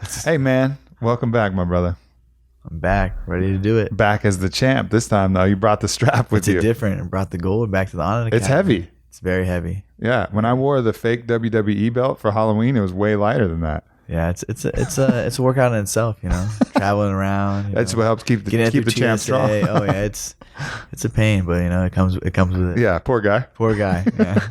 Hey, man. Welcome back, my brother. I'm back, ready to do it. Back as the champ. This time, though, you brought the strap with you. It's different. I brought the gold back to the honor. It's heavy. It's very heavy. Yeah. When I wore the fake WWE belt for Halloween, it was way lighter than that. Yeah, it's a workout in itself, traveling around. That's what helps keep the champ strong. Oh yeah, it's a pain, but it comes with it. Yeah, poor guy. Poor guy. Yeah.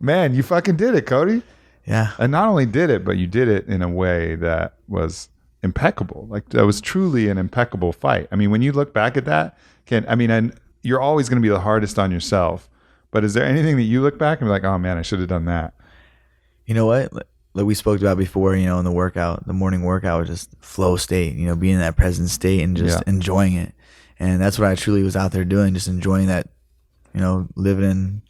Man, you fucking did it, Cody. Yeah. And not only did it, but you did it in a way that was impeccable. Like, that was truly an impeccable fight. I mean, when you look back at that, and you're always going to be the hardest on yourself, but is there anything that you look back and be like, oh man, I should have done that? You know what? Like we spoke about before, in the morning workout was just flow state, being in that present state and just enjoying it. And that's what I truly was out there doing, just enjoying that, living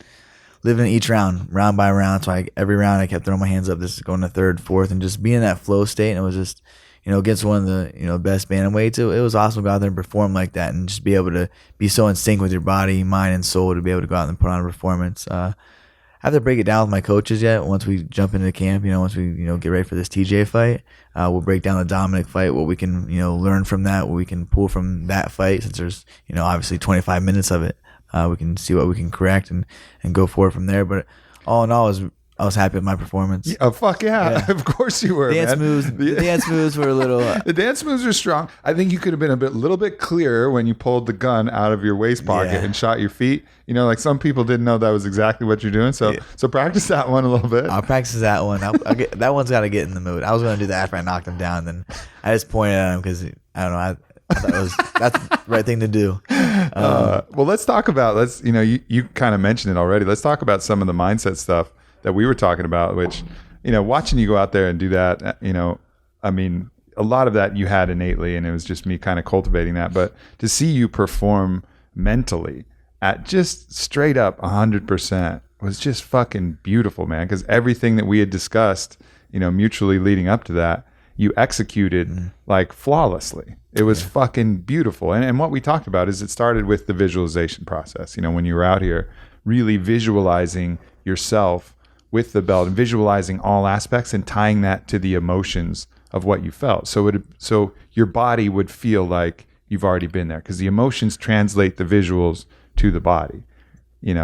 each round by round. So every round I kept throwing my hands up, this is going to third, fourth, and just being in that flow state. And it was just, against one of the, best bantamweights. It was awesome to go out there and perform like that and just be able to be so in sync with your body, mind, and soul to be able to go out and put on a performance. I have to break it down with my coaches yet. Once we jump into camp, once we, get ready for this TJ fight, we'll break down the Dominick fight, what we can, learn from that, what we can pull from that fight, since there's, obviously 25 minutes of it. We can see what we can correct and go forward from there. But all in all, I was happy with my performance. Oh, fuck yeah. Of course you were, The dance moves were a little... The dance moves were strong. I think you could have been a little bit clearer when you pulled the gun out of your waist pocket and shot your feet. Like some people didn't know that was exactly what you're doing. So practice that one a little bit. I'll practice that one. That one's got to get in the mood. I was going to do that after I knocked him down. Then I just pointed at him because, I don't know, I thought that's the right thing to do. Well, let's talk about, you kind of mentioned it already. Let's talk about some of the mindset stuff that we were talking about, which, watching you go out there and do that, a lot of that you had innately, and it was just me kind of cultivating that. But to see you perform mentally at just straight up 100% was just fucking beautiful, man. Because everything that we had discussed, mutually leading up to that, you executed like flawlessly. It was fucking beautiful. And what we talked about is it started with the visualization process. When you were out here really visualizing yourself with the belt and visualizing all aspects and tying that to the emotions of what you felt. So your body would feel like you've already been there, because the emotions translate the visuals to the body.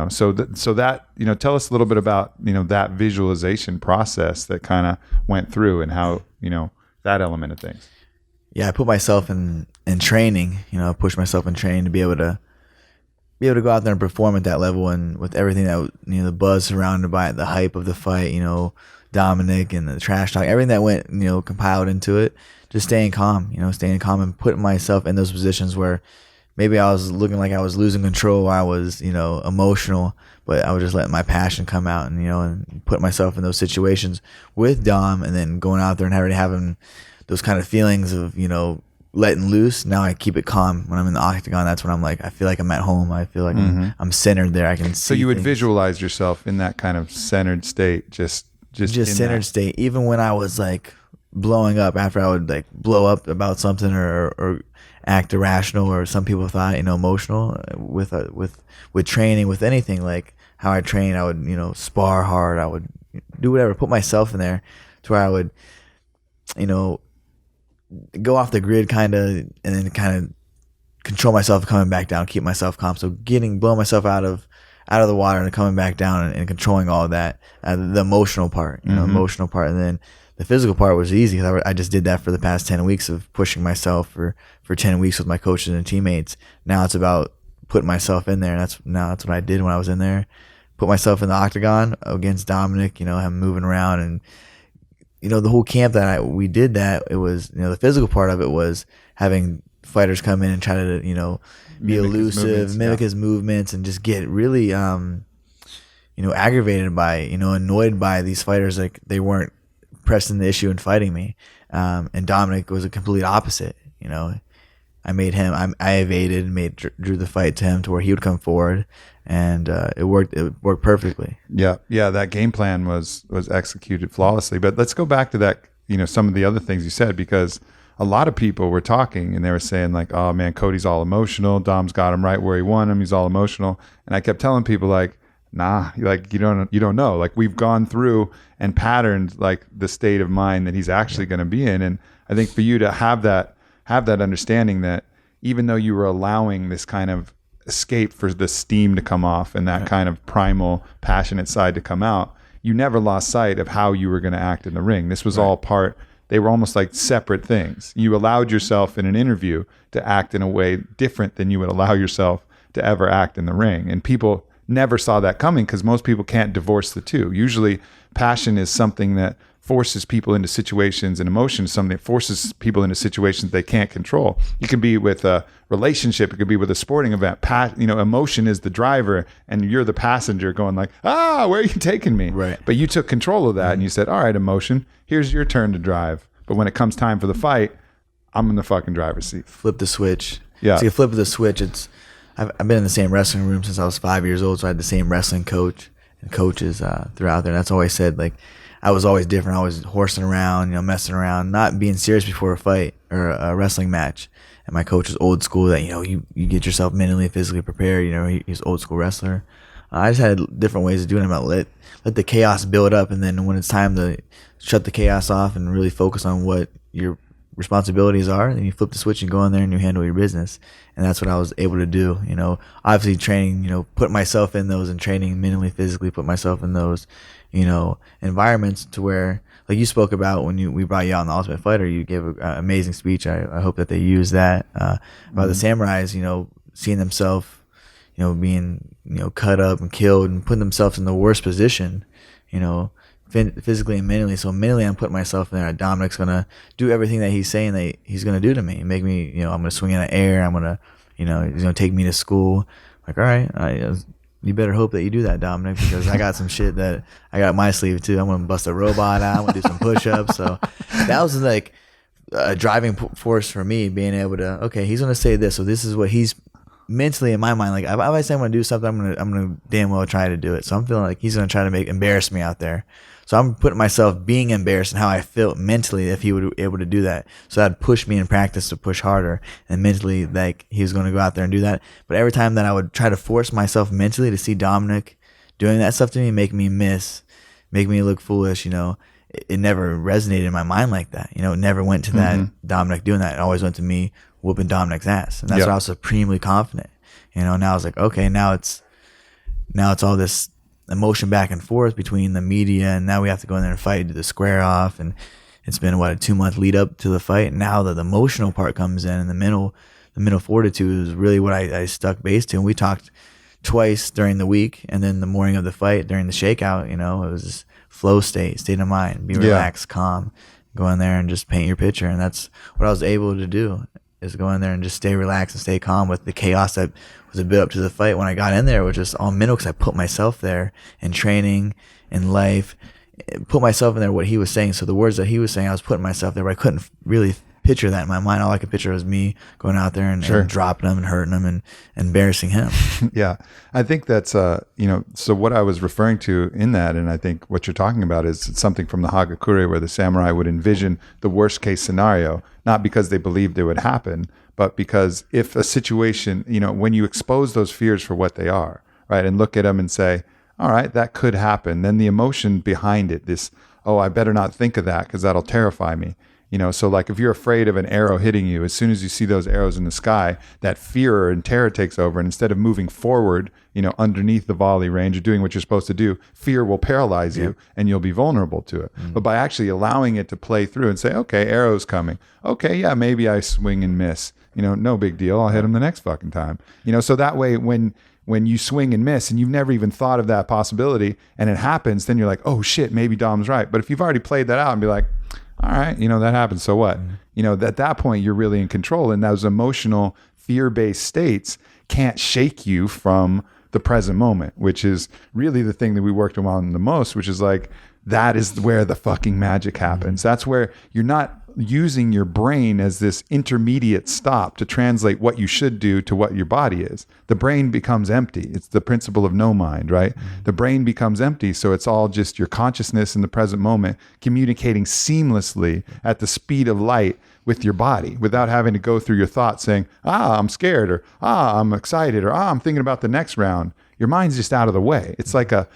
So that tell us a little bit about, that visualization process that kind of went through and how, that element of things. Yeah, I put myself in training, push myself in training to be able to go out there and perform at that level, and with everything that, the buzz surrounded by it, the hype of the fight, Dominick and the trash talk, everything that went, compiled into it, just staying calm and putting myself in those positions where maybe I was looking like I was losing control, I was, emotional, but I was just letting my passion come out and, and put myself in those situations with Dom, and then going out there and already having those kind of feelings of, letting loose. Now I keep it calm when I'm in the octagon. That's when I'm like, I feel like I'm at home. I feel like I'm centered there. I can see. So you would things. Visualize yourself in that kind of centered state, just centered state. Even when I was like blowing up, after I would like blow up about something or act irrational, or some people thought, emotional with training, with anything, like how I train, I would, spar hard. I would do whatever, put myself in there to where I would, go off the grid kind of, and then kind of control myself coming back down, keep myself calm. So blowing myself out of the water and coming back down and controlling all of that, the emotional part, and then the physical part was easy because I just did that for the past 10 weeks of pushing myself for 10 weeks with my coaches and teammates. Now it's about putting myself in there, and that's what I did when I was in there. Put myself in the octagon against Dominick, him moving around, and the whole camp that we did that, it was, the physical part of it was having fighters come in and try to, be elusive, mimic his movements, and just get really, aggravated by, annoyed by these fighters. Like, they weren't pressing the issue and fighting me. And Dominick was a complete opposite. I made him, I evaded, drew the fight to him to where he would come forward, and it worked perfectly. Yeah, that game plan was executed flawlessly. But let's go back to that, some of the other things you said, because a lot of people were talking and they were saying like, oh man, Cody's all emotional, Dom's got him right where he wanted him, he's all emotional. And I kept telling people like, nah, like you don't know. Like we've gone through and patterned like the state of mind that he's actually going to be in. And I think for you to have that understanding that even though you were allowing this kind of escape for the steam to come off and that kind of primal, passionate side to come out, you never lost sight of how you were going to act in the ring. This was all part. They were almost like separate things. You allowed yourself in an interview to act in a way different than you would allow yourself to ever act in the ring. And people never saw that coming because most people can't divorce the two. Usually passion is something that forces people into situations, and emotion is something that forces people into situations they can't control. You can be with a relationship, it could be with a sporting event. Emotion is the driver and you're the passenger going like, where are you taking me? Right. But you took control of that and you said, all right, emotion, here's your turn to drive. But when it comes time for the fight, I'm in the fucking driver's seat. Flip the switch. Yeah. So you flip the switch. I've been in the same wrestling room since I was 5 years old. So I had the same wrestling coach and coaches throughout there. And that's always said, like, I was always different. I was horsing around, messing around, not being serious before a fight or a wrestling match. And my coach was old school that, you get yourself mentally, physically prepared. He's an old school wrestler. I just had different ways of doing it. About let the chaos build up. And then when it's time to shut the chaos off and really focus on what your responsibilities are, then you flip the switch and go in there and you handle your business. And that's what I was able to do. Obviously training, put myself in those and training mentally, physically, put myself in those, environments to where, like you spoke about when we brought you out in The Ultimate Fighter, you gave an amazing speech. I hope that they use that about the samurais, seeing themselves, being, cut up and killed and putting themselves in the worst position, physically and mentally. So mentally, I'm putting myself in there. Dominick's gonna do everything that he's saying that he's gonna do to me, make me, I'm gonna swing in the air. I'm gonna, he's gonna take me to school. Like, all right, you better hope that you do that, Dominick, because I got some shit that I got up my sleeve too. I'm gonna bust a robot out. I'm gonna do some push-ups. So that was like a driving force for me, being able to, okay, he's gonna say this, so this is what he's mentally in my mind. Like if I say I'm gonna do something, I'm gonna damn well try to do it. So I'm feeling like he's gonna try to embarrass me out there. So I'm putting myself being embarrassed and how I felt mentally if he would be able to do that. So that'd push me in practice to push harder, and mentally, like, he was going to go out there and do that. But every time that I would try to force myself mentally to see Dominick doing that stuff to me, make me look foolish, it never resonated in my mind like that. It never went to that Dominick doing that. It always went to me whooping Dominick's ass. And that's why I was supremely confident. Now I was like, okay, now it's all this emotion back and forth between the media, and now we have to go in there and fight, do the square off, and it's been a 2-month lead up to the fight. And now the emotional part comes in, and the mental fortitude is really what I stuck base to. And we talked twice during the week, and then the morning of the fight during the shakeout, it was just flow state of mind, be relaxed, calm, go in there and just paint your picture. And that's what I was able to do, is go in there and just stay relaxed and stay calm with the chaos that was a bit up to the fight. When I got in there, it was just all mental, because I put myself there in training, in life, put myself in there, what he was saying. So the words that he was saying, I was putting myself there, but I couldn't really picture that in my mind. All I could picture was me going out there and dropping him and hurting him and embarrassing him. Yeah. I think that's, so what I was referring to in that, and I think what you're talking about, is something from the Hagakure where the samurai would envision the worst case scenario, not because they believed it would happen, but because if a situation, when you expose those fears for what they are, right, and look at them and say, all right, that could happen, then the emotion behind it, this, I better not think of that because that'll terrify me. So like if you're afraid of an arrow hitting you, as soon as you see those arrows in the sky, that fear and terror takes over. And instead of moving forward, underneath the volley range or doing what you're supposed to do, fear will paralyze you and you'll be vulnerable to it. But by actually allowing it to play through and say, okay, arrow's coming. Okay, yeah, maybe I swing and miss. No big deal. I'll hit him the next fucking time. So that way when you swing and miss and you've never even thought of that possibility and it happens, then you're like, oh shit, maybe Dom's right. But if you've already played that out and be like, all right, that happens, so what? At that point, you're really in control. And those emotional, fear-based states can't shake you from the present moment, which is really the thing that we worked on the most, which is like, that is where the fucking magic happens. That's where you're not using your brain as this intermediate stop to translate what you should do to what your body is. The brain becomes empty. It's the principle of no mind, right? The brain becomes empty. So it's all just your consciousness in the present moment communicating seamlessly at the speed of light with your body without having to go through your thoughts saying, I'm scared, or I'm excited, or I'm thinking about the next round. your mind's just out of the way. It's like a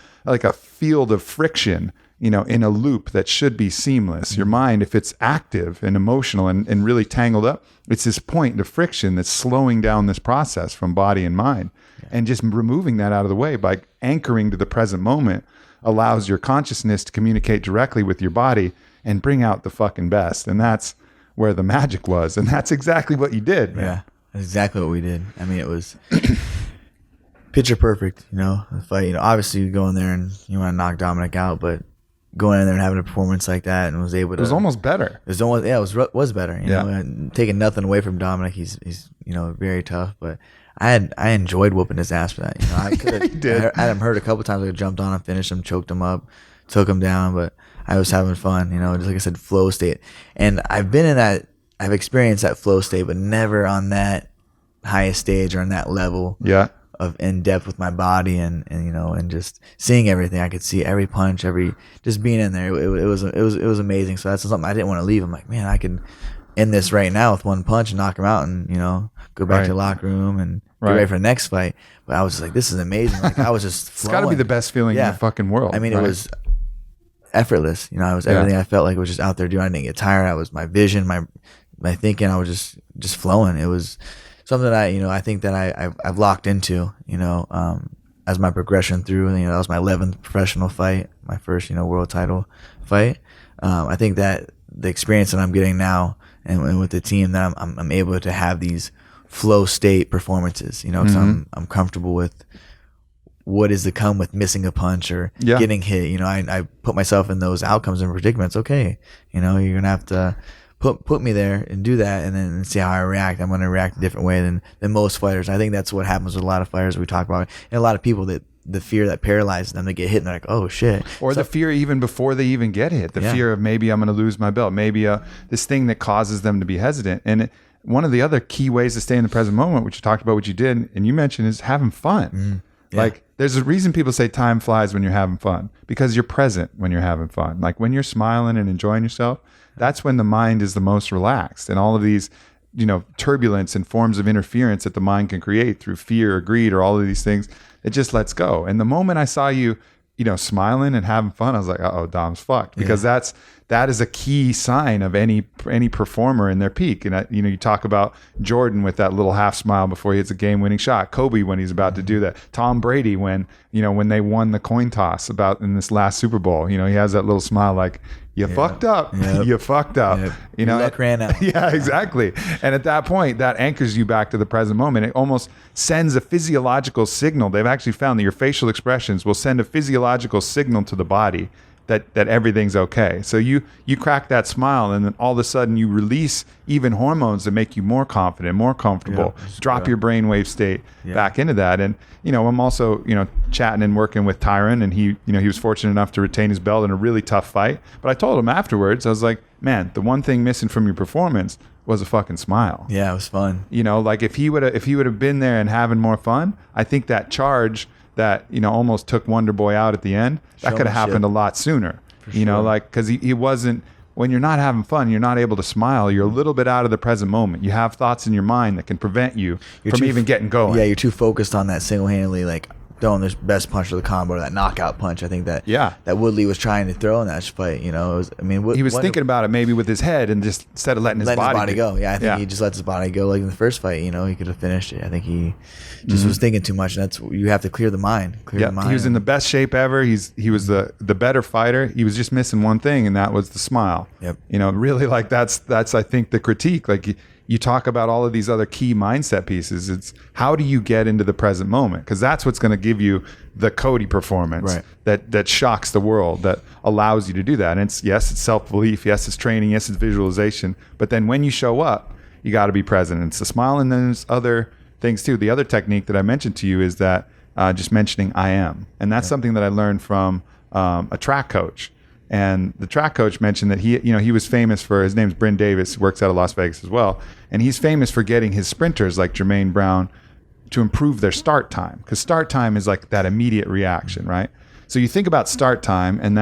field of friction, in a loop that should be seamless. Your mind, if it's active and emotional and really tangled up, it's this point of friction that's slowing down this process from body and mind. And just removing that out of the way by anchoring to the present moment allows your consciousness to communicate directly with your body and bring out the fucking best. And that's where the magic was. And that's exactly what you did, man. Yeah, that's exactly what we did. I mean, it was picture perfect, the fight. Obviously you go in there and you want to knock Dominick out, but going in there and having a performance like that and was able to. It was almost better. It was better. And taking nothing away from Dominick. He's very tough, but I enjoyed whooping his ass for that. I could have. I had him hurt a couple times. I jumped on him, finished him, choked him up, took him down, but I was having fun. Just like I said, flow state. And I've been in that. I've experienced that flow state, but never on that highest stage or on that level. Yeah. Of in depth with my body and just seeing everything. I could see every punch, just being in there. It was amazing. So that's something I didn't want to leave. I'm like, man, I can end this right now with one punch and knock him out, and go back to the locker room and get ready for the next fight. But I was just like, this is amazing. Like I was just flowing. It's got to be the best feeling in the fucking world. I mean, it was effortless. It was everything I felt like was just out there doing. I didn't get tired. I was my vision, my thinking. I was just flowing. It was something that I think that I've locked into, as my progression through. That was my 11th professional fight, my first, world title fight. I think that the experience that I'm getting now and with the team, that I'm able to have these flow state performances, because I'm comfortable with what is to come with missing a punch or getting hit. I put myself in those outcomes and predicaments. Okay, you're gonna have to put me there and do that, and then see how I react. I'm going to react a different way than most fighters. I think that's what happens with a lot of fighters we talk about, and a lot of people, that the fear that paralyzes them. They get hit and they're like, oh shit. Or the fear even before they even get hit. The fear of maybe I'm going to lose my belt. Maybe this thing that causes them to be hesitant. And one of the other key ways to stay in the present moment, which you talked about, what you did, and you mentioned, is having fun. Like there's a reason people say time flies when you're having fun, because you're present when you're having fun. Like when you're smiling and enjoying yourself, that's when the mind is the most relaxed, and all of these, turbulence and forms of interference that the mind can create through fear or greed or all of these things, it just lets go. And the moment I saw you, smiling and having fun, I was like, uh-oh, Dom's fucked, because that is a key sign of any performer in their peak. And you talk about Jordan with that little half smile before he hits a game-winning shot. Kobe when he's about to do that. Tom Brady when they won the coin toss in this last Super Bowl. He has that little smile like, you fucked up. Yep. You fucked up. Yep. Your luck ran out. Yeah, exactly. And at that point, that anchors you back to the present moment. It almost sends a physiological signal. They've actually found that your facial expressions will send a physiological signal to the body that everything's okay. So you crack that smile, and then all of a sudden you release even hormones that make you more confident, more comfortable, drop your brainwave state back into that. And, I'm also, chatting and working with Tyron, and he was fortunate enough to retain his belt in a really tough fight. But I told him afterwards, I was like, man, the one thing missing from your performance was a fucking smile. Yeah, it was fun. Like if he would have been there and having more fun, I think that charge that almost took Wonder Boy out at the end, that could have happened a lot sooner. Because he wasn't. When you're not having fun, you're not able to smile. You're a little bit out of the present moment. You have thoughts in your mind that can prevent you from even getting going. Yeah, you're too focused on that single-handedly, like throwing this best punch of the combo, that knockout punch. I think that Woodley was trying to throw in that fight. It was. He was thinking about it maybe with his head, and just instead of letting his body go. Yeah, I think he just lets his body go. Like in the first fight, he could have finished it. I think he just was thinking too much. And that's, you have to clear the mind. The mind. He was in the best shape ever. He was the better fighter. He was just missing one thing, and that was the smile. Yep. Really, like that's I think the critique. Like you talk about all of these other key mindset pieces. It's how do you get into the present moment? Because that's what's going to give you the Cody performance that shocks the world, that allows you to do that. And it's self-belief. Yes, it's training. Yes, it's visualization. But then when you show up, you got to be present. It's a smile, and then there's other things too. The other technique that I mentioned to you is that just mentioning I am. And that's something that I learned from a track coach. And the track coach mentioned that he was famous for, his name's Bryn Davis, works out of Las Vegas as well. And he's famous for getting his sprinters like Jermaine Brown to improve their start time. Because start time is like that immediate reaction, right? So you think about start time, and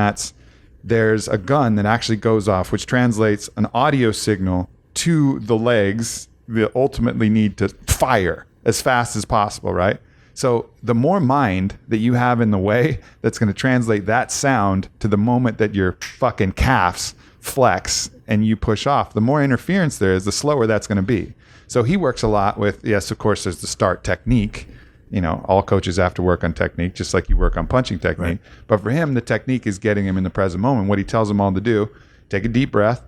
there's a gun that actually goes off, which translates an audio signal to the legs that ultimately need to fire as fast as possible, right? So the more mind that you have in the way that's going to translate that sound to the moment that your fucking calves flex and you push off, the more interference there is, the slower that's going to be. So he works a lot with, yes, of course, there's the start technique. You know, all coaches have to work on technique, just like you work on punching technique. Right. But for him, the technique is getting him in the present moment. What he tells them all to do, take a deep breath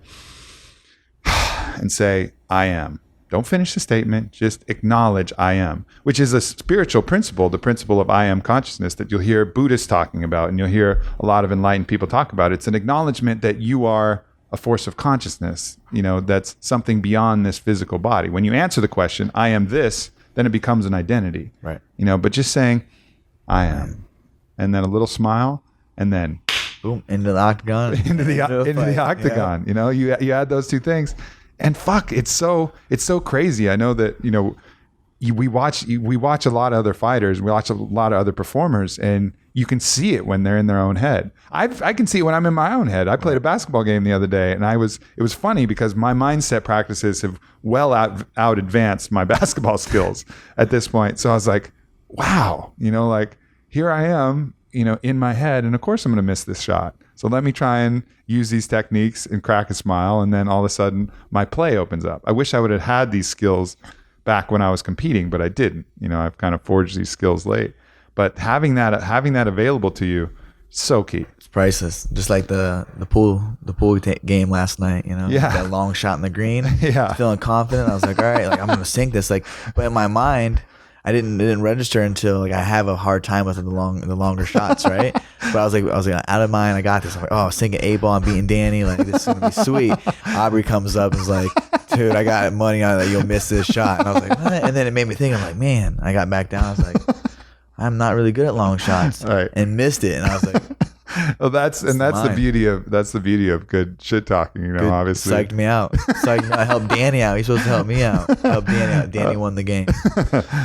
and say, I am. Don't finish the statement. Just acknowledge I am, which is a spiritual principle, the principle of I am consciousness that you'll hear Buddhists talking about and you'll hear a lot of enlightened people talk about. It's an acknowledgement that you are a force of consciousness, you know, that's something beyond this physical body. When you answer the question, I am this, then it becomes an identity, right? You know, but just saying, I am, and then a little smile, and then boom, into the octagon, into the octagon. Yeah. You know, you add those two things, and fuck, it's so crazy. I know that, you know, we watch a lot of other fighters, we watch a lot of other performers, and you can see it when they're in their own head. I can see it when I'm in my own head. I played a basketball game the other day, and it was funny because my mindset practices have well out advanced my basketball skills at this point. So I was like, wow, you know, like here I am, you know, in my head, and of course I'm going to miss this shot. So let me try and use these techniques and crack a smile, and then all of a sudden my play opens up. I wish I would have had these skills back when I was competing, but I didn't. You know, I've kind of forged these skills late. But having that available to you, so key. It's priceless. Just like the pool game last night. You know, yeah, that long shot in the green. Yeah, feeling confident. I was like, all right, like I'm gonna sink this. Like, but in my mind, it didn't register until like I have a hard time with the longer shots, right? But I was like out of mind. I got this. I'm like, oh, sinking 8-ball. I'm beating Danny. Like this is gonna be sweet. Aubrey comes up and is like, dude, I got money on it that you'll miss this shot. And I was like, what? And then it made me think. I'm like, man. I got back down. I was like, I'm not really good at long shots, right. And missed it. And I was like, well, that's the beauty of good shit talking, you know. Good, obviously psyched me out. I helped Danny out. He's supposed to help me out. Help Danny out. Danny won the game.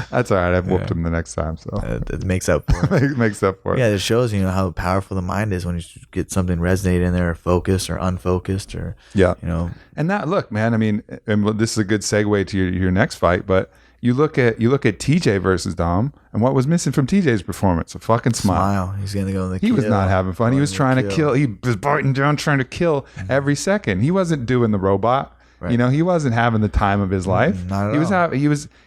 That's all right. I've whooped him the next time, so it makes up for it. It makes up for it. Yeah, it shows, you know, how powerful the mind is when you get something resonate in there, or focused or unfocused, or you know. And that, look, man. I mean, and this is a good segue to your next fight, but. You look at TJ versus Dom, and what was missing from TJ's performance? A fucking smile. He's gonna go in the kill. He was not having fun. He was trying to kill. He was biting down, trying to kill every second. He wasn't doing the robot. Right. You know, he wasn't having the time of his life. Not at all.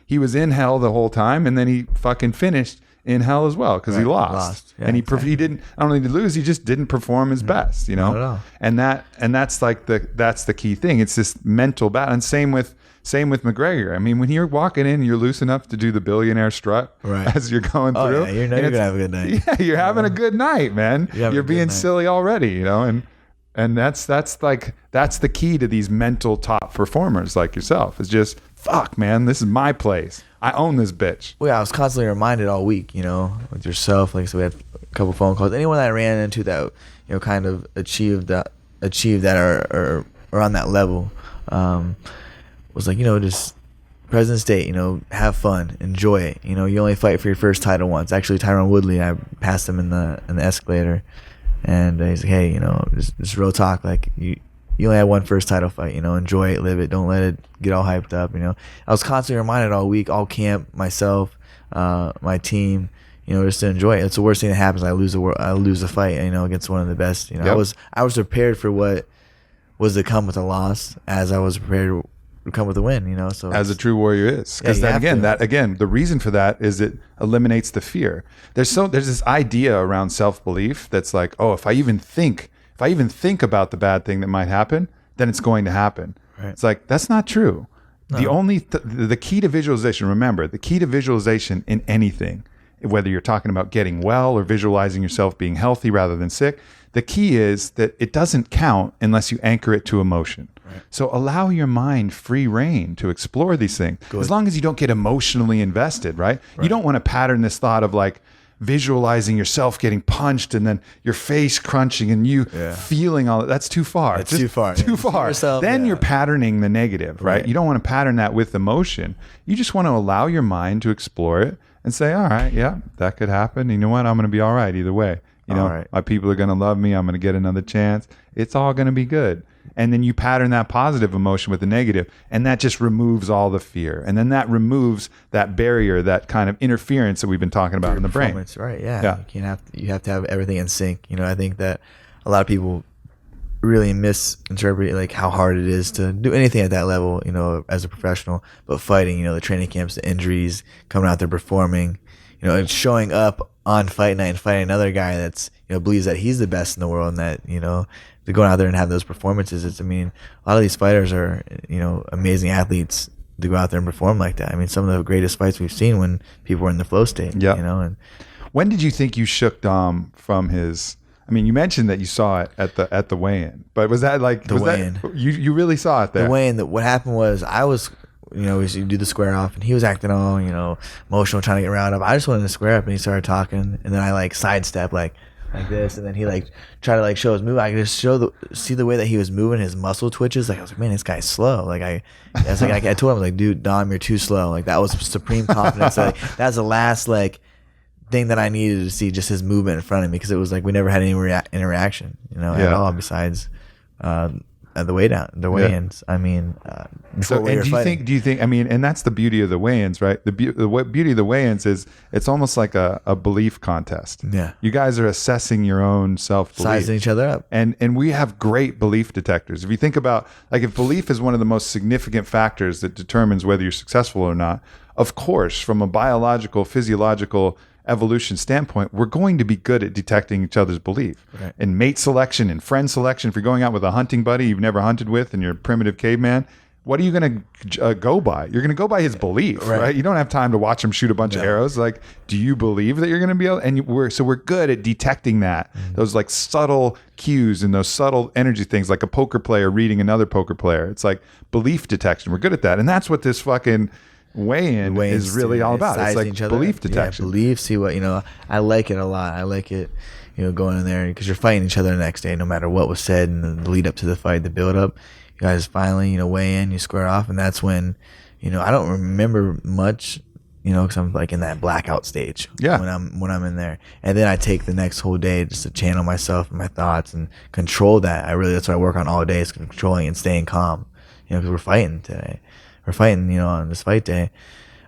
He was in hell the whole time, and then he fucking finished in hell as well because he lost. Yeah, and he didn't. Not only did he lose, he just didn't perform his best. You know, not at all. And that's like that's the key thing. It's this mental battle. And same with McGregor. I mean, when you're walking in, you're loose enough to do the billionaire strut as you're going through. Yeah, you're gonna have a good night. Yeah, you're having a good night, man. You're being silly already, you know, and that's the key to these mental top performers like yourself. Is just fuck, man. This is my place. I own this bitch. Well, yeah, I was constantly reminded all week, you know, with yourself. Like, so we had a couple phone calls. Anyone that I ran into that, you know, kind of achieved that or on that level. Was like, you know, just present state, you know, have fun, enjoy it. You know, you only fight for your first title once. Actually, Tyron Woodley, I passed him in the escalator, and he's like, hey, you know, just real talk. Like you only had one first title fight. You know, enjoy it, live it. Don't let it get all hyped up. You know, I was constantly reminded all week, all camp, myself, my team. You know, just to enjoy it. It's the worst thing that happens. I lose a fight. You know, against one of the best. You know, yep. I was prepared for what was to come with a loss, as I was prepared to come with a win, you know. So as a true warrior is, because the reason for that is it eliminates the fear. There's this idea around self-belief that's like, oh, if I even think about the bad thing that might happen, then it's going to happen. Right. It's like, that's not true. No. The only the key to visualization, remember, the key to visualization in anything, whether you're talking about getting well or visualizing yourself being healthy rather than sick, the key is that it doesn't count unless you anchor it to emotion. Right. So allow your mind free reign to explore these things. Good. As long as you don't get emotionally invested, right? You don't want to pattern this thought of like visualizing yourself getting punched and then your face crunching and you feeling all that. That's too far. It's too far. Too far. Yourself, then you're patterning the negative, right? You don't want to pattern that with emotion. You just want to allow your mind to explore it and say, all right, yeah, that could happen. You know what? I'm going to be all right either way. You know, my people are going to love me. I'm going to get another chance. It's all going to be good. and then you pattern that positive emotion with the negative, and that just removes all the fear, and then that removes that barrier, that kind of interference that we've been talking about in the brain. Right? Yeah. You have to have everything in sync. I think that a lot of people really misinterpret like how hard it is to do anything at that level, as a professional. But fighting, the training camps, the injuries, coming out there performing, and showing up on fight night and fighting another guy that's believes that he's the best in the world, and that to go out there and have those performances. A lot of these fighters are amazing athletes to go out there and perform like that. Some of the greatest fights we've seen when people were in the flow state. Yeah. And when did you think you shook Dom from his? You mentioned that you saw it at the weigh-in, but was that like the weigh-in? You really saw it there? The weigh-in. What happened was I was, we do the square off, and he was acting all, emotional, trying to get riled up. I just wanted to square up, and he started talking, and then I like sidestep like this, and then he like tried to like show his move. I could just see the way that he was moving, his muscle twitches. Like I was like, man, this guy's slow. Like I told him, I was like, dude, Dom, you're too slow. Like that was supreme confidence. Like that's the last thing that I needed to see, just his movement in front of me, because it was like we never had any interaction, at all, besides the weigh-ins. So, and do you think? And that's the beauty of the weigh-ins, right? The beauty of the weigh-ins is it's almost like a belief contest. Yeah, you guys are assessing your own self-belief, sizing each other up, and we have great belief detectors. If you think about if belief is one of the most significant factors that determines whether you're successful or not, of course, from a biological, physiological evolution standpoint, we're going to be good at detecting each other's belief. Right. In mate selection, in friend selection, if you're going out with a hunting buddy you've never hunted with and you're a primitive caveman, what are you going to go by? You're going to go by his belief, right? You don't have time to watch him shoot a bunch of arrows. Like, do you believe that you're going to be able? And we're good at detecting that, those like subtle cues and those subtle energy things, like a poker player reading another poker player. It's like belief detection. We're good at that, and that's what this fucking weigh-in is really all about. It's like belief detection. Yeah, belief. See what I like it a lot. I like it, going in there because you're fighting each other the next day, no matter what was said in the lead up to the fight, the build up. You guys finally, weigh in, you square off, and that's when, I don't remember much, because I'm like in that blackout stage. Yeah. When I'm in there, and then I take the next whole day just to channel myself and my thoughts and control that. That's what I work on all day, is controlling and staying calm. Because we're fighting today. We're fighting, on this fight day,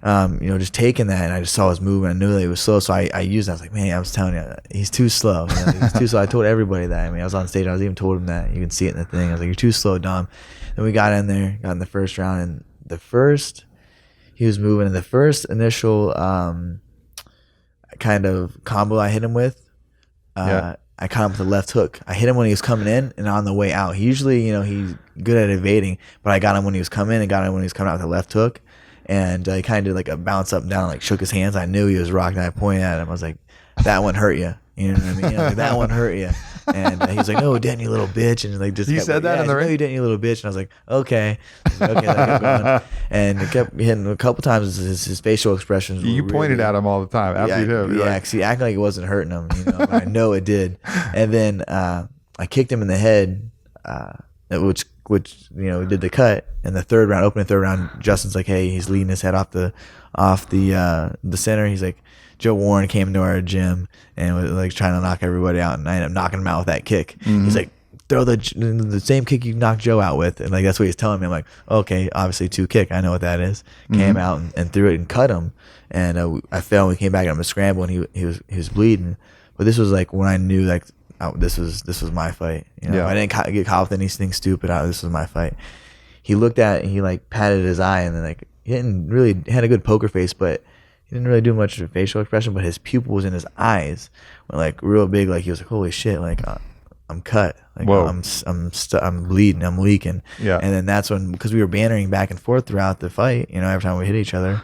just taking that, and I just saw his movement. I knew that he was slow, so I used that. I was like, man, I was telling you, he's too slow. He's too slow. I told everybody that. I was on stage. I was even told him that. You can see it in the thing. I was like, you're too slow, Dom. Then we got in there, got in the first round, and he was moving. In the first initial kind of combo I hit him with, I caught him with a left hook. I hit him when he was coming in and on the way out. He usually, he's good at evading, but I got him when he was coming in and got him when he was coming out with a left hook. And he kind of did like a bounce up and down, like shook his hands. I knew he was rocking. I pointed at him. I was like, that one hurt you. You know what I mean? Like, that one hurt you. And he was like, no, it didn't, you little bitch. And like just you said that in the ring? No, you didn't, you little bitch. And I was like, okay. Okay, that kept going. And it kept hitting a couple times. His facial expressions. You pointed really, at him all the time after you hit him. Yeah, because he acted like it wasn't hurting him. But I know it did. And then I kicked him in the head, which did the cut. And the opening third round, Justin's like, hey, he's leading his head off the center. He's like, Joe Warren came into our gym and was like trying to knock everybody out, and I ended up knocking him out with that kick. Mm-hmm. He's like, throw the same kick you knocked Joe out with, and like that's what he's telling me. I'm like, okay, obviously 2 kick, I know what that is. Came out and threw it and cut him, and I fell. And we came back at him a scramble, and he was bleeding. But this was like when I knew like this was my fight. I didn't get caught with anything stupid. This was my fight. He looked at it and he like patted his eye, and then like he didn't really had a good poker face, but he didn't really do much of a facial expression. But his pupils in his eyes were like real big. Like he was like, holy shit, like I'm cut. Like I'm bleeding. I'm leaking. Yeah. And then that's when, because we were bantering back and forth throughout the fight, every time we hit each other.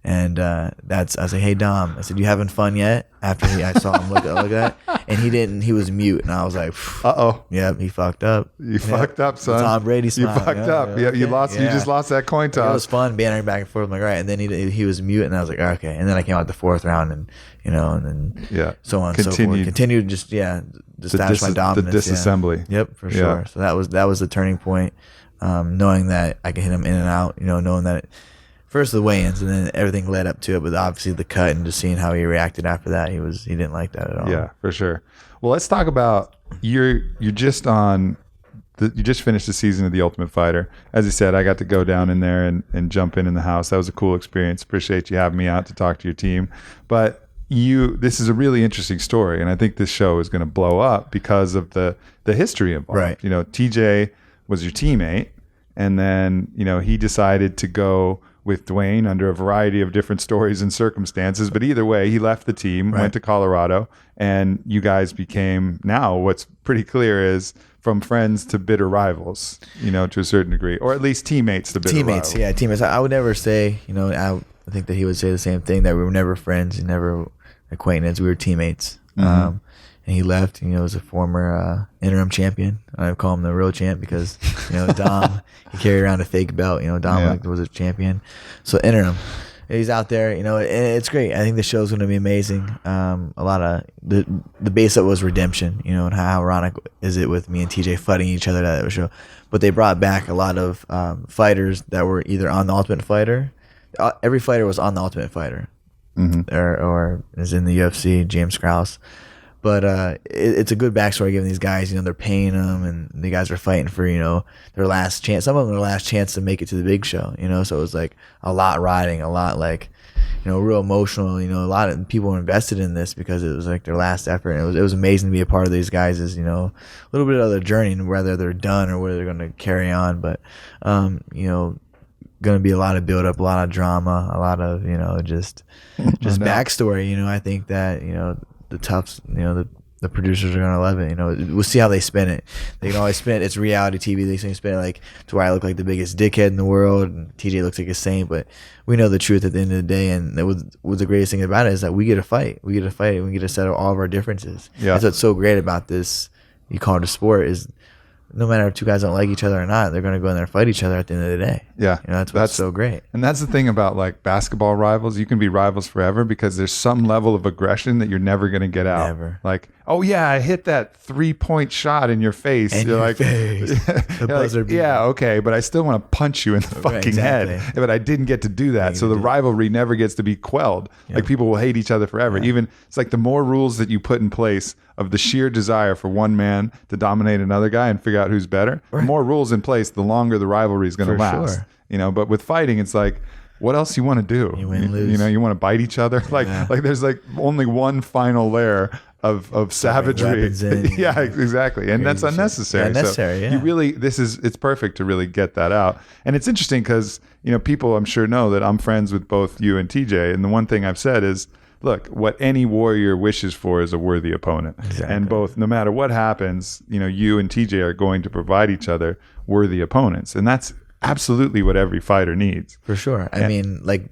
And I was like, hey Dom, I said, you having fun yet? After I saw him look at that, and he didn't. He was mute, and I was like, yep, he fucked up. You fucked up, son. Tom Brady smile. You fucked up. Yeah, you lost. Yeah. You just lost that coin toss. It was fun bantering back and forth. I'm like, all right. And then he was mute, and I was like, okay. And then I came out the 4th round, and and then so on and so forth. Continued just establish my dominance. The disassembly. Yeah. Yep, for sure. So that was the turning point. Knowing that I could hit him in and out. Knowing that. First the weigh-ins, and then everything led up to it, but obviously the cut and just seeing how he reacted after that, he didn't like that at all. Yeah, for sure. Well, let's talk about you're just on you just finished the season of The Ultimate Fighter. As you said, I got to go down in there and jump in the house. That was a cool experience. Appreciate you having me out to talk to your team. But this is a really interesting story, and I think this show is going to blow up because of the history involved. Right. TJ was your teammate, and then he decided to go with Dwayne under a variety of different stories and circumstances. But either way, he left the team, went to Colorado, and you guys became, now what's pretty clear is, from friends to bitter rivals, to a certain degree, or at least teammates to bitter rivals. Teammates. I would never say, I think that he would say the same thing, that we were never friends and never acquaintances. We were teammates. And he left. He was a former interim champion. I call him the real champ because Dom, he carried around a fake belt. Dominick was a champion. So interim, he's out there. And it's great. I think the show's going to be amazing. A lot of the base of it was redemption. And how ironic is it with me and TJ fighting each other at that show? But they brought back a lot of fighters that were either on the Ultimate Fighter. Every fighter was on the Ultimate Fighter, or is in the UFC. James Krause. But it's a good backstory given these guys, they're paying them, and the guys are fighting for, their last chance. Some of them their last chance to make it to the big show, so it was like a lot riding, a lot like, real emotional. A lot of people were invested in this because it was like their last effort. And it was amazing to be a part of these guys' a little bit of their journey, and whether they're done or whether they're going to carry on. But, going to be a lot of build up, a lot of drama, a lot of, just backstory. I think that, the toughs, the producers are gonna love it. We'll see how they spin it. They can always spin it. It's reality TV. They can spin it like to where I look like the biggest dickhead in the world, and TJ looks like a saint. But we know the truth at the end of the day. And that was the greatest thing about it is that we get to fight. We get to fight, and we get to settle all of our differences. Yeah. That's what's so great about this. You call it a sport is. No matter if two guys don't like each other or not, they're going to go in there and fight each other at the end of the day. Yeah. That's so great. And that's the thing about like basketball rivals. You can be rivals forever because there's some level of aggression that you're never going to get out. Never. Like, oh yeah, I hit that 3-point shot in your face. In your face. Yeah, okay, but I still want to punch you in the fucking head. But I didn't get to do that. So the rivalry never gets to be quelled. Yep. Like people will hate each other forever. Yeah. Even it's like the more rules that you put in place of the sheer desire for one man to dominate another guy and figure out who's better. Right. The more rules in place, the longer the rivalry is going to last. Sure. But with fighting, it's like, what else you want to do? You win, lose. You want to bite each other. Yeah. Like there's like only one final layer of savagery. Yeah, exactly. And that's unnecessary. Unnecessary. So you really, it's perfect to really get that out. And it's interesting because, people I'm sure know that I'm friends with both you and TJ. And the one thing I've said is, look, what any warrior wishes for is a worthy opponent. Exactly. And both, no matter what happens, you and TJ are going to provide each other worthy opponents. And that's absolutely what every fighter needs. For sure. I mean, like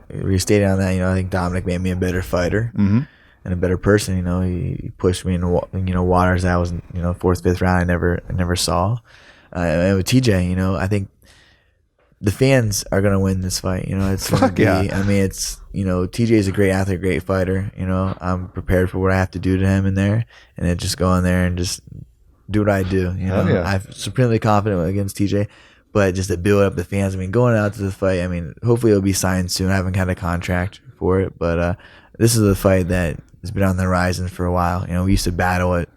restating on that, I think Dominick made me a better fighter and a better person. He pushed me into waters that I was, 4th, 5th round I never saw. And with TJ, I think the fans are gonna win this fight. It's gonna be. Yeah. I mean, it's TJ is a great athlete, great fighter. I'm prepared for what I have to do to him in there, and then just go in there and just do what I do. I'm supremely confident against TJ, but just to build up the fans. I mean, going out to the fight. I mean, hopefully it'll be signed soon. I haven't had a contract for it, but this is a fight that has been on the horizon for a while. We used to battle it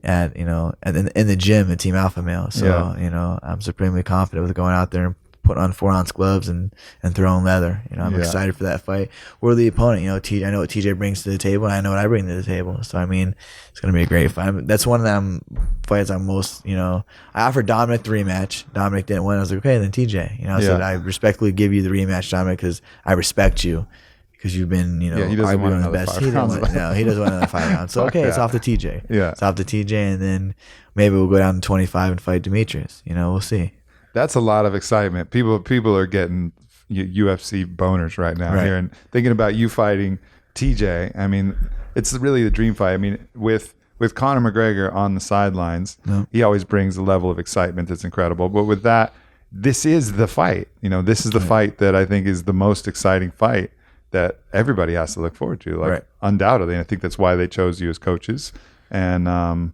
at in the gym at Team Alpha Male. So I'm supremely confident with going out there and putting on 4-ounce gloves and throwing leather. I'm excited for that fight. We're the opponent. I know what TJ brings to the table, and I know what I bring to the table. So I mean, it's gonna be a great fight. That's one of them fights I'm most. I offered Dominick the rematch. Dominick didn't win. I was like, okay, then TJ. I said I respectfully give you the rematch, Dominick, because I respect you. Because you've been, he doesn't want one of the best. He doesn't want another 5 rounds. So okay, it's off to TJ. Yeah, it's off to TJ, and then maybe we'll go down to 25 and fight Demetrius. We'll see. That's a lot of excitement. People are getting UFC boners right now here and thinking about you fighting TJ. I mean, it's really the dream fight. I mean, with Conor McGregor on the sidelines, he always brings a level of excitement that's incredible. But with that, this is the fight. This is the fight that I think is the most exciting fight that everybody has to look forward to. Undoubtedly. And I think that's why they chose you as coaches. And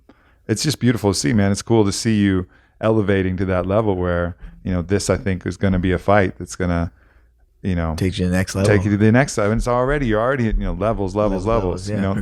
it's just beautiful to see, man. It's cool to see you elevating to that level where this I think is going to be a fight that's going to takes you to the next level. Take you to the next level. And you're already at, levels. Yeah,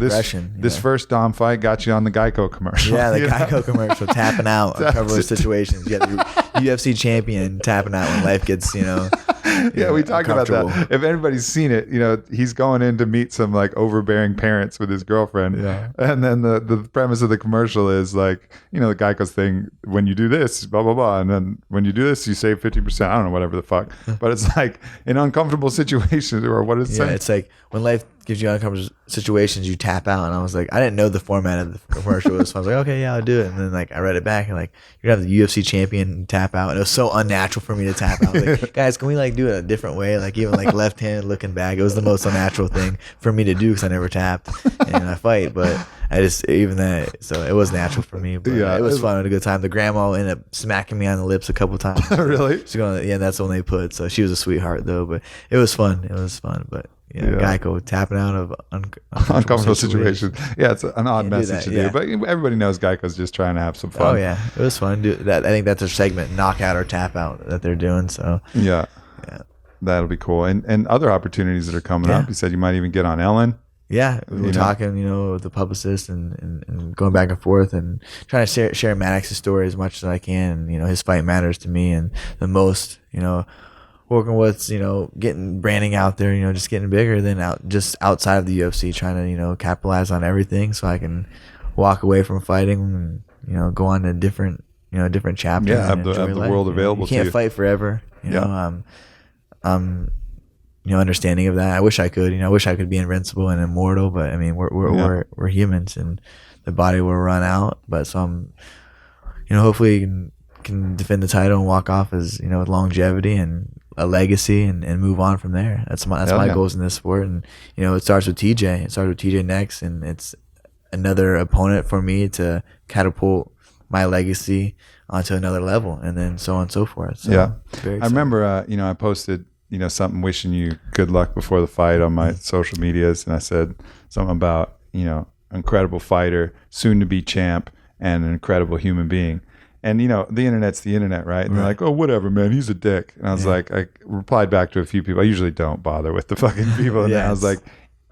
This first Dom fight got you on the Geico commercial. Yeah, the Geico commercial, tapping out on cover situations. You got the UFC champion tapping out when life gets, Yeah, we talked about that. If anybody's seen it, he's going in to meet some like overbearing parents with his girlfriend. Yeah. And then the premise of the commercial is like, the Geico's thing, when you do this, blah, blah, blah. And then when you do this, you save 50%. I don't know, whatever the fuck. But it's like in uncomfortable situations, or what is it? Yeah, it's like when life gives you uncomfortable situations, you tap out. And I was like, I didn't know the format of the commercial was. So I was like, okay, yeah, I'll do it. And then like I read it back and like, you're gonna have the UFC champion tap out. And it was so unnatural for me to tap out. I was like, guys, can we like do it a different way? Like even like left-handed looking back. It was the most unnatural thing for me to do because I never tapped in a fight. But I just, even that, so it was natural for me. But it was fun. A good time. The grandma ended up smacking me on the lips a couple times. Really? She's going, yeah, that's the one they put. So she was a sweetheart though. But it was fun. But Geico tapping out of uncomfortable situations. Yeah, it's an odd message to do, but everybody knows Geico's just trying to have some fun. Oh yeah, it was fun. I think that's their segment, knockout or tap out, that they're doing. So yeah, that'll be cool. And other opportunities that are coming up. You said you might even get on Ellen. Yeah, we're talking, with the publicist and going back and forth and trying to share Maddox's story as much as I can. And, his fight matters to me and the most. Working with, getting branding out there, just getting bigger than just outside of the UFC, trying to, capitalize on everything so I can walk away from fighting and, go on to different chapter. Yeah, have the world available to you. You can't fight forever. Understanding of that. I wish I could, I wish I could be invincible and immortal, but I mean, we're humans and the body will run out. But so I'm, hopefully can defend the title and walk off as, with longevity and a legacy and move on from there. That's my goals in this sport. And, it starts with TJ. It starts with TJ next. And it's another opponent for me to catapult my legacy onto another level and then so on and so forth. So I remember, I posted, something wishing you good luck before the fight on my social medias. And I said something about, incredible fighter, soon to be champ, and an incredible human being. And, the internet's the internet, right? And they're like, oh, whatever, man, he's a dick. And I was like, I replied back to a few people. I usually don't bother with the fucking people. And I was like,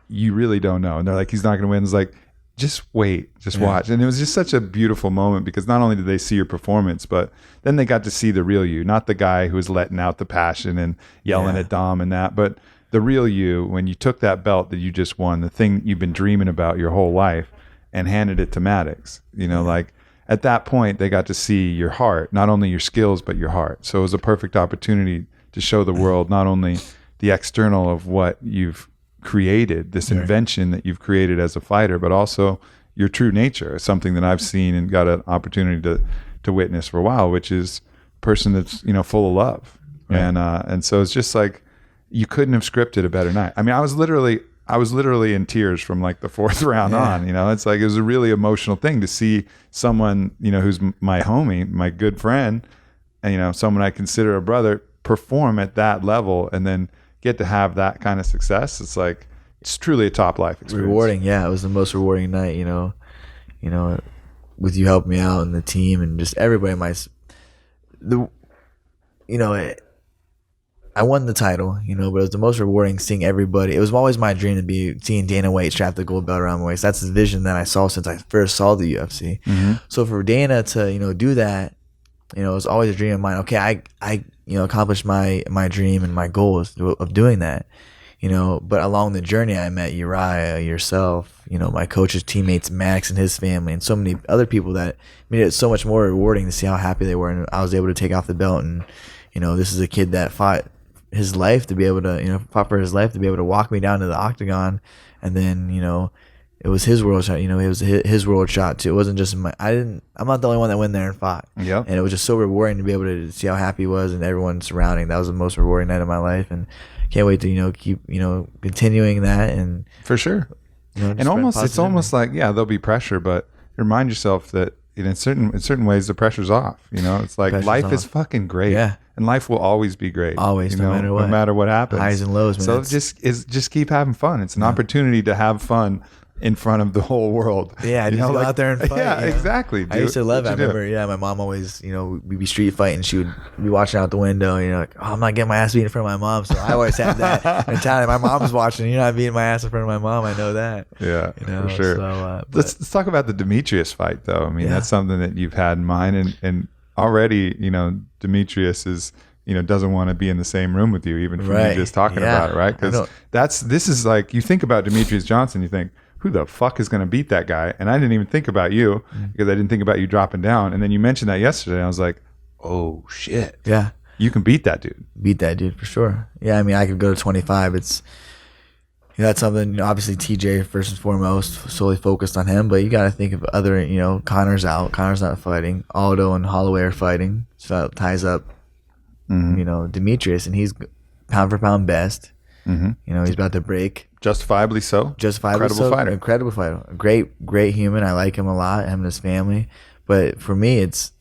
you really don't know. And they're like, he's not going to win. It's like, just wait, just watch. And it was just such a beautiful moment because not only did they see your performance, but then they got to see the real you, not the guy who was letting out the passion and yelling at Dom and that, but the real you when you took that belt that you just won, the thing you've been dreaming about your whole life, and handed it to Maddox. Like, at that point, they got to see your heart, not only your skills, but your heart. So it was a perfect opportunity to show the world not only the external of what you've created, this invention that you've created as a fighter, but also your true nature, something that I've seen and got an opportunity to witness for a while, which is a person that's, full of love. Right. And so it's just like, you couldn't have scripted a better night. I mean, I was literally in tears from like the fourth round on, it's like, it was a really emotional thing to see someone, who's my homie, my good friend, and, someone I consider a brother perform at that level and then get to have that kind of success. It's like, it's truly a top life experience. Rewarding. Yeah. It was the most rewarding night, with you helping me out and the team and just everybody. I won the title, but it was the most rewarding seeing everybody. It was always my dream to be seeing Dana White strap the gold belt around my waist. That's the vision that I saw since I first saw the UFC. Mm-hmm. So for Dana to, do that, it was always a dream of mine. Okay, I accomplished my dream and my goals of doing that, but along the journey I met Uriah, yourself, my coaches, teammates, Max and his family, and so many other people that made it so much more rewarding to see how happy they were. And I was able to take off the belt and, this is a kid that fought his life to be able to, fought for his life to be able to walk me down to the octagon. And then, it was his world shot, it was his world shot too. It wasn't just I'm not the only one that went there and fought. Yeah. And it was just so rewarding to be able to see how happy he was and everyone surrounding. That was the most rewarding night of my life. And can't wait to, keep, continuing that. And for sure. And it's almost like, there'll be pressure, but remind yourself that in certain ways the pressure's off. It's like life is fucking great. Yeah. And life will always be great. Always, no matter what happens. Highs and lows, man. So just keep having fun. It's an opportunity to have fun in front of the whole world. Yeah, just go out there and fight. Yeah, exactly. I used to love it. I remember, my mom always, we'd be street fighting. She would be watching out the window, like, oh, I'm not getting my ass beat in front of my mom. So I always had that mentality. My mom's watching, you're not beating my ass in front of my mom. I know that. Yeah, for sure. So, let's talk about the Demetrius fight, though. I mean, that's something that you've had in mind. And already, Demetrius is, doesn't want to be in the same room with you, even from you just talking about it, right? Because this is like, you think about Demetrius Johnson, you think, who the fuck is going to beat that guy? And I didn't even think about you because I didn't think about you dropping down. And then you mentioned that yesterday. And I was like, oh shit. Yeah. You can beat that dude. Beat that dude for sure. Yeah. I mean, I could go to 25. It's, that's something, obviously TJ first and foremost, solely focused on him, but you got to think of other, Connor's out. Connor's not fighting. Aldo and Holloway are fighting. So that ties up, Demetrius, and he's pound for pound best. He's about to break. Justifiably so. Incredible fighter. Great human. I like him a lot. Him and his family. But for me, it's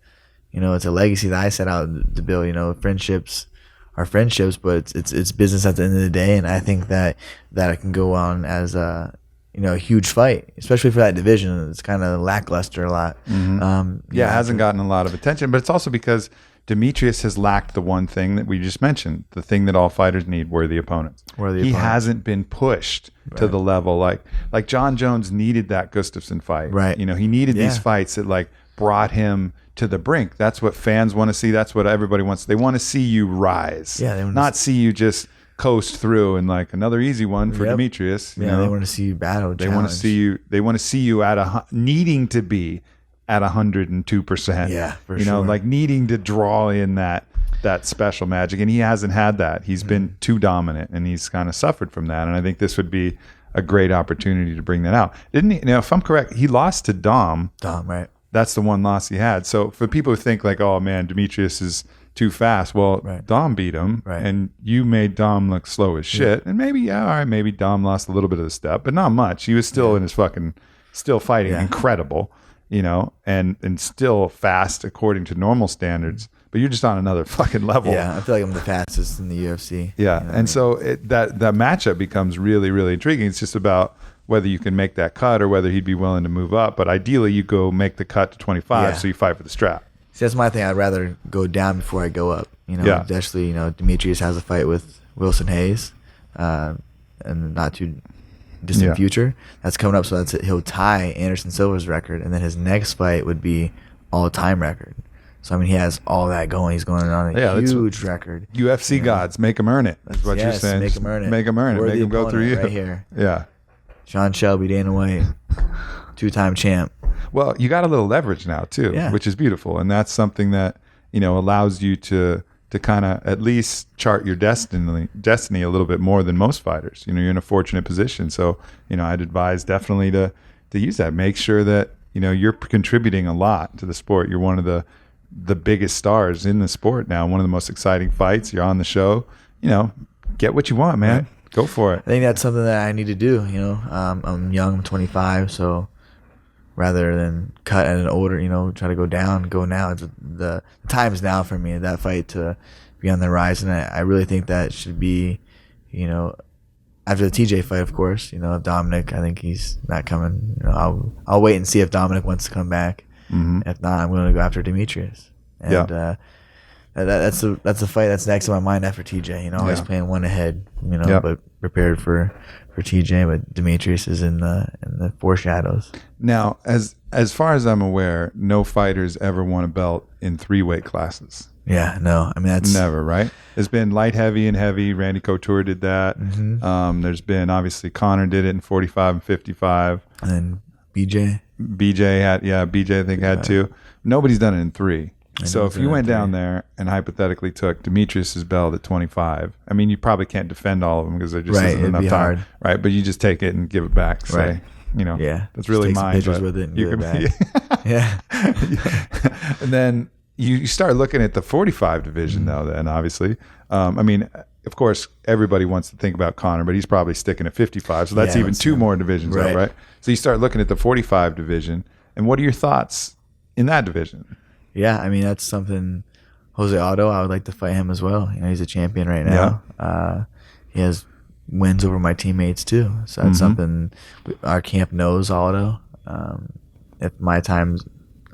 it's a legacy that I set out to build. Friendships are friendships, but it's business at the end of the day. And I think that it can go on as a huge fight, especially for that division. It's kind of lackluster a lot. It hasn't gotten a lot of attention, but it's also because Demetrius has lacked the one thing that we just mentioned, the thing that all fighters need, worthy opponents. He hasn't been pushed to the level like John Jones needed that Gustafsson fight. Right. He needed these fights that brought him to the brink. That's what fans want to see. That's what everybody wants. They want to see you rise. Yeah, they want not see you just coast through and another easy one for Demetrius. They want to see you battle. They want to see you. They want to see you at needing to be at 102%. Yeah, for sure. Needing to draw in that special magic, and he hasn't had that. He's been too dominant, and he's kind of suffered from that. And I think this would be a great opportunity to bring that out. Didn't he? If I'm correct, he lost to Dom. Right. That's the one loss he had. So for people who think oh man, Demetrius is too fast. Well, Dom beat him, and you made Dom look slow as shit. And maybe maybe Dom lost a little bit of the step, but not much. He was still in his still fighting incredible. And still fast according to normal standards, but you're just on another fucking level. Yeah, I feel like I'm the fastest in the UFC. Yeah, so that matchup becomes really, really intriguing. It's just about whether you can make that cut or whether he'd be willing to move up. But ideally, you go make the cut to 25, so you fight for the strap. See, that's my thing. I'd rather go down before I go up. Especially, Demetrius has a fight with Wilson Hayes, and not too distant future that's coming up, so that's it. He'll tie Anderson Silva's record, and then his next fight would be all-time record. So I mean, he has all that going. He's going on a huge record. UFC gods, make him earn it. That's what you're saying. Make him earn it. Make him earn it. Make him go through you. Right here. Yeah. Sean Shelby, Dana White, 2-time champ. Well, you got a little leverage now too, which is beautiful, and that's something that allows you to kind of at least chart your destiny a little bit more than most fighters. You're in a fortunate position. So, I'd advise definitely to use that. Make sure that, you're contributing a lot to the sport. You're one of the biggest stars in the sport now, one of the most exciting fights. You're on the show, get what you want, man. Right. Go for it. I think that's something that I need to do. I'm young, I'm 25. So rather than cut at an older, try to go down, go now. It's the time is now for me, that fight to be on the rise. And I really think that should be, after the TJ fight, of course, of Dominick, I think he's not coming. I'll wait and see if Dominick wants to come back. If not, I'm going to go after Demetrius. And that's the fight that's next in my mind after TJ. Always playing one ahead, but prepared for TJ, but Demetrius is in the foreshadows. Now, as far as I'm aware, no fighters ever won a belt in 3 weight classes. Yeah, no. I mean, that's never, right? There's been light heavy and heavy. Randy Couture did that. There's been, obviously, Connor did it in 45 and 55. And then BJ I think had 2. Nobody's done it in 3. So if you went down there and hypothetically took Demetrius's belt at 25, I mean, you probably can't defend all of them because there just isn't enough time, hard. Right? But you just take it and give it back. Say, that's really mine. Pictures with it and give it back. And then you start looking at the 45 division though. Then obviously, I mean, of course, everybody wants to think about Connor, but he's probably sticking at 55. So that's even 2 more divisions, right? So you start looking at the 45 division, and what are your thoughts in that division? Yeah, I mean, that's something. Jose Aldo, I would like to fight him as well. He's a champion right now. He has wins over my teammates too. So that's something our camp knows, Aldo. If my time's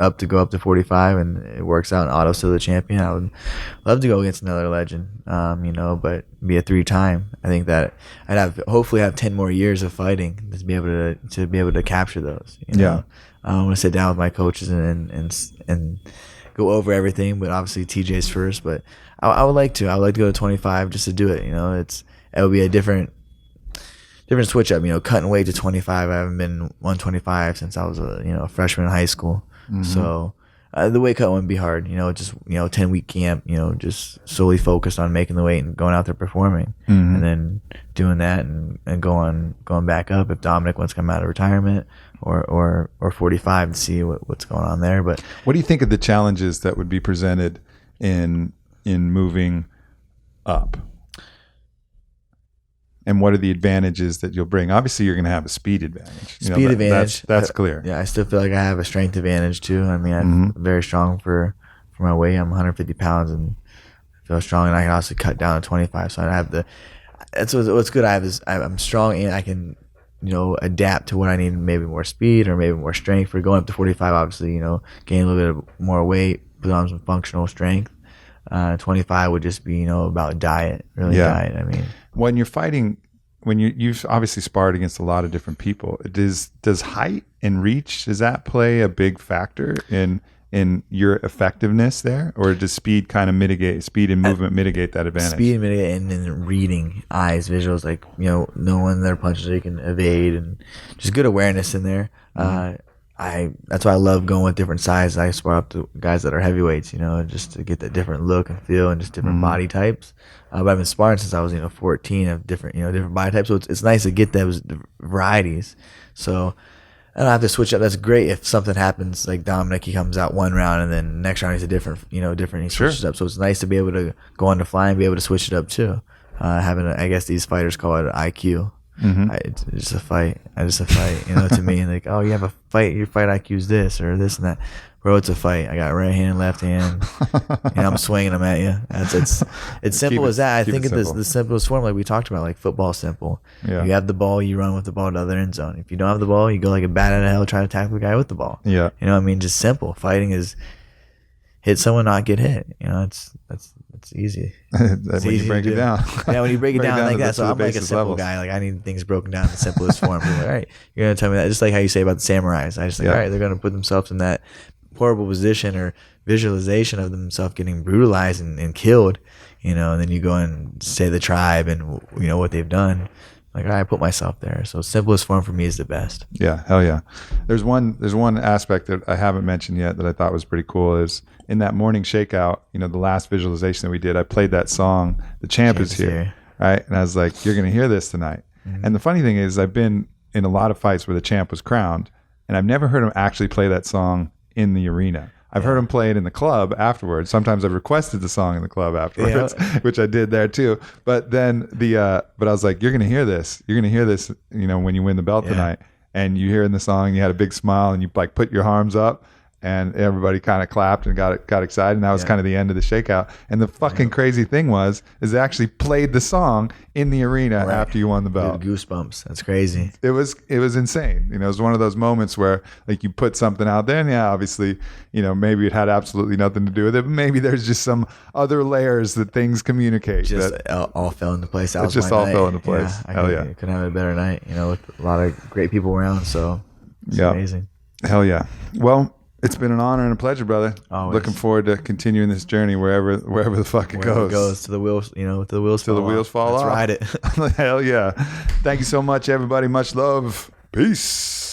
up to go up to 45 and it works out and Otto's still the champion, I would love to go against another legend, but be a 3-time. I think that I'd hopefully have 10 more years of fighting to be able to capture those. Yeah. I want to sit down with my coaches and go over everything, but obviously TJ's first. But I would like to go to 25 just to do it. It would be a different switch up. Cutting weight to 25. I haven't been 125 since I was a freshman in high school. So the weight cut wouldn't be hard. 10-week camp. Just solely focused on making the weight and going out there performing, and then doing that and going back up if Dominick wants to come out of retirement or 45 to see what's going on there. But what do you think of the challenges that would be presented in moving up? And what are the advantages that you'll bring? Obviously, you're going to have a speed advantage. Advantage. That's clear. Yeah, I still feel like I have a strength advantage too. I mean, I'm very strong for my weight. I'm 150 pounds and I feel strong, and I can also cut down to 25. So I have that's what's good. I'm strong and I can, adapt to what I need. Maybe more speed or maybe more strength. For going up to 45, obviously, gain a little bit more weight, put on some functional strength. 25 would just be, about diet, diet. I mean, when you're fighting, you've obviously sparred against a lot of different people, does height and reach, does that play a big factor in your effectiveness there, or does speed kind of speed and movement mitigate that advantage? Speed and mitigate, and then reading eyes, visuals, like knowing their punches so you can evade, and just good awareness in there. That's why I love going with different sizes. I spar up to guys that are heavyweights, just to get that different look and feel and just different body types. But I've been sparring since I was 14 of different body types. So it's nice to get those varieties. So I don't have to switch up. That's great if something happens like Dominick, he comes out one round and then next round he's a different. He switches up. So it's nice to be able to go on the fly and be able to switch it up too. I guess these fighters call it IQ. It's just a fight. To me, like, oh, you have a fight. Your fight IQ is this or this and that. Bro, it's a fight. I got right hand, left hand, and I'm swinging them at you. It's simple as that. I think it's the simplest form, like we talked about, like football simple. Yeah. You have the ball, you run with the ball to the other end zone. If you don't have the ball, you go like a bat out of hell, try to tackle the guy with the ball. Yeah. Just simple. Fighting is hit someone, not get hit. That's easy. When you break it down. Yeah, when you break it down like that. So I'm like a simple levels. guy. Like I need things broken down in the simplest form. Like, all right, you're gonna tell me that. Just like how you say about the samurais. I just all right, they're gonna put themselves in that horrible position or visualization of themselves getting brutalized and killed. And then you go and say the tribe and what they've done. Like, all right, I put myself there. So simplest form for me is the best. Yeah, hell yeah. There's one aspect that I haven't mentioned yet that I thought was pretty cool is in that morning shakeout, the last visualization that we did, I played that song, The Champ is Here, right? And I was like, you're going to hear this tonight. And the funny thing is I've been in a lot of fights where the champ was crowned, and I've never heard him actually play that song in the arena. I've heard him play it in the club afterwards. Sometimes I've requested the song in the club afterwards, which I did there too. But then but I was like, you're going to hear this. You're going to hear this, when you win the belt tonight. And you hear in the song, you had a big smile and you like put your arms up and everybody kind of clapped and got excited. And that was kind of the end of the shakeout. And the fucking crazy thing is they actually played the song in the arena after you won the belt. Dude, goosebumps. That's crazy. It was insane. It was one of those moments where like you put something out there and obviously, maybe it had absolutely nothing to do with it, but maybe there's just some other layers that things communicate. Just all fell into place. It just all fell into place. Hell yeah. Couldn't have a better night, with a lot of great people around. So it's amazing. Hell yeah. Well, it's been an honor and a pleasure, brother. Always. Looking forward to continuing this journey wherever the fuck it goes. It goes to the wheels, till the wheels fall off. Let's ride it. Hell yeah. Thank you so much, everybody. Much love. Peace.